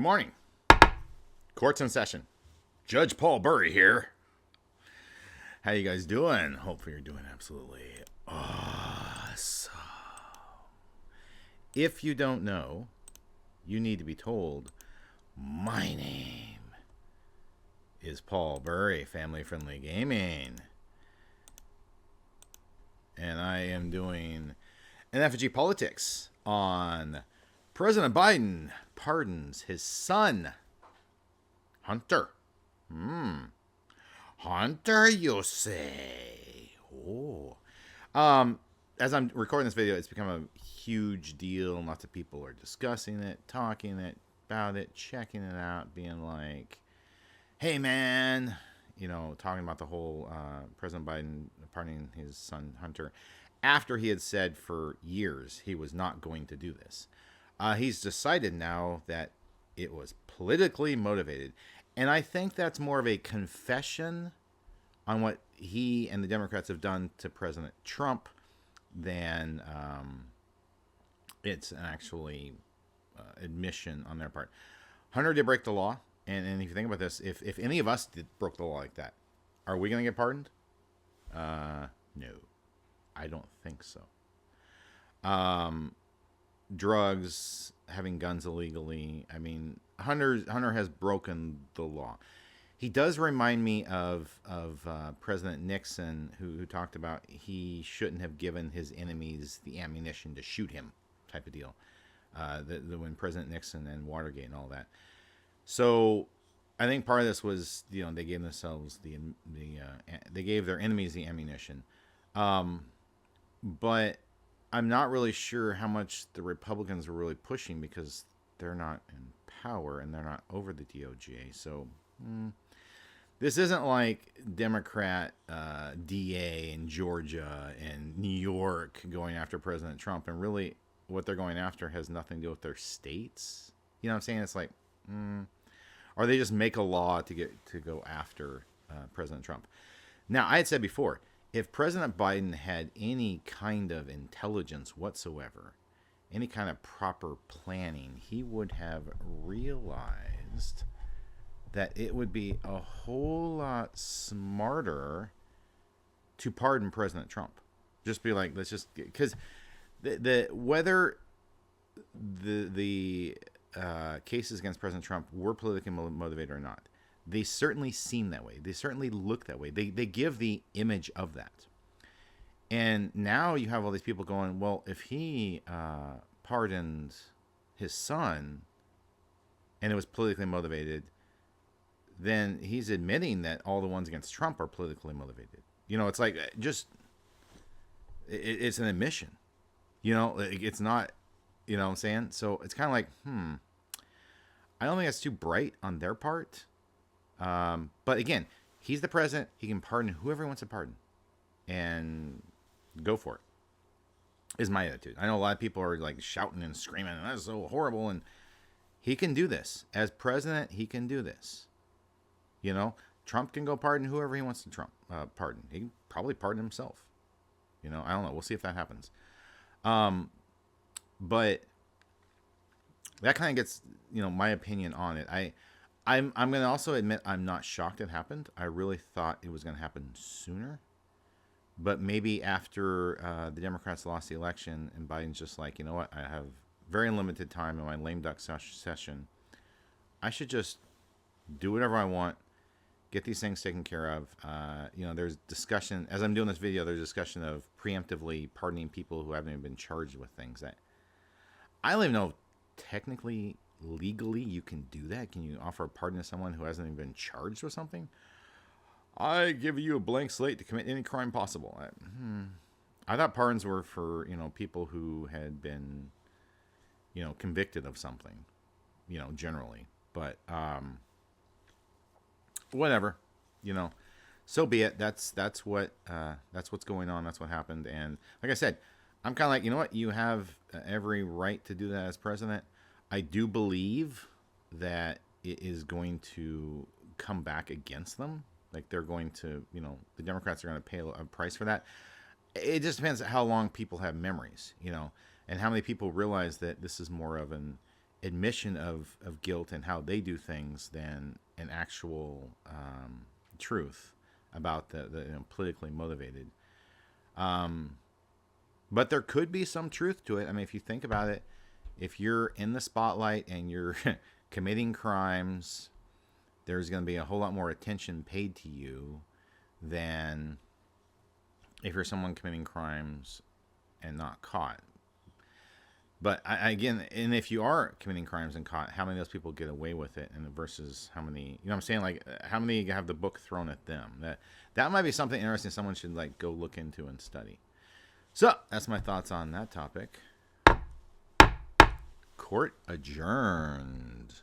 Good morning. Court's in session. Judge Paul Burry here. How you guys doing? Hopefully you're doing absolutely awesome. If you don't know, you need to be told, my name is Paul Burry, Family Friendly Gaming. And I am doing an FFG Politics on President Biden pardons his son, Hunter. Hunter, you say? Oh. As I'm recording this video, it's become a huge deal. Lots of people are discussing it, talking about it, checking it out, being like, hey, man, talking about the whole President Biden pardoning his son, Hunter, after he had said for years he was not going to do this. He's decided now that it was politically motivated. And I think that's more of a confession on what he and the Democrats have done to President Trump than it's an actually admission on their part. Hunter did break the law. And if you think about this, if any of us broke the law like that, are we going to get pardoned? No, I don't think so. Drugs, having guns illegally. I mean, Hunter has broken the law. He does remind me of President Nixon, who talked about he shouldn't have given his enemies the ammunition to shoot him, type of deal. When President Nixon and Watergate and all that. So I think part of this was, they gave themselves they gave their enemies the ammunition. But I'm not really sure how much the Republicans were really pushing because they're not in power and they're not over the DOJ. So this isn't like Democrat DA in Georgia and New York going after President Trump. And really what they're going after has nothing to do with their states. You know what I'm saying? It's like, or they just make a law to go after President Trump. Now, I had said before, if President Biden had any kind of intelligence whatsoever, any kind of proper planning, he would have realized that it would be a whole lot smarter to pardon President Trump. Just be like, let's just, because whether the cases against President Trump were politically motivated or not, they certainly seem that way. They certainly look that way. They give the image of that. And now you have all these people going, well, if he pardoned his son and it was politically motivated, then he's admitting that all the ones against Trump are politically motivated. It's like it's an admission. It's not, what I'm saying? So it's kind of like, I don't think that's too bright on their part. But again, he's the president. He can pardon whoever he wants to pardon, and go for it. Is my attitude. I know a lot of people are like shouting and screaming, and that's so horrible. And he can do this as president. He can do this. Trump can go pardon whoever he wants to pardon. He can probably pardon himself. I don't know. We'll see if that happens. But that kind of gets my opinion on it. I'm going to also admit I'm not shocked it happened. I really thought it was going to happen sooner. But maybe after the Democrats lost the election and Biden's just like, you know what, I have very limited time in my lame duck session. I should just do whatever I want, get these things taken care of. There's discussion, as I'm doing this video, there's discussion of preemptively pardoning people who haven't even been charged with things. That I don't even know if technically, legally, you can do that. Can you offer a pardon to someone who hasn't even been charged with something? I give you a blank slate to commit any crime possible. I thought pardons were for, people who had been, convicted of something, generally. But whatever, so be it. That's what's going on. That's what happened. And like I said, I'm kind of like, you know what? You have every right to do that as president. I do believe that it is going to come back against them. Like they're going to, the Democrats are going to pay a price for that. It just depends on how long people have memories, and how many people realize that this is more of an admission of guilt and how they do things than an actual truth about the politically motivated. But there could be some truth to it. I mean, if you think about it, if you're in the spotlight and you're committing crimes, there's going to be a whole lot more attention paid to you than if you're someone committing crimes and not caught. But again, and if you are committing crimes and caught, how many of those people get away with it, and versus how many, you know what I'm saying? Like, how many have the book thrown at them? That might be something interesting someone should like go look into and study. So that's my thoughts on that topic. Court adjourned.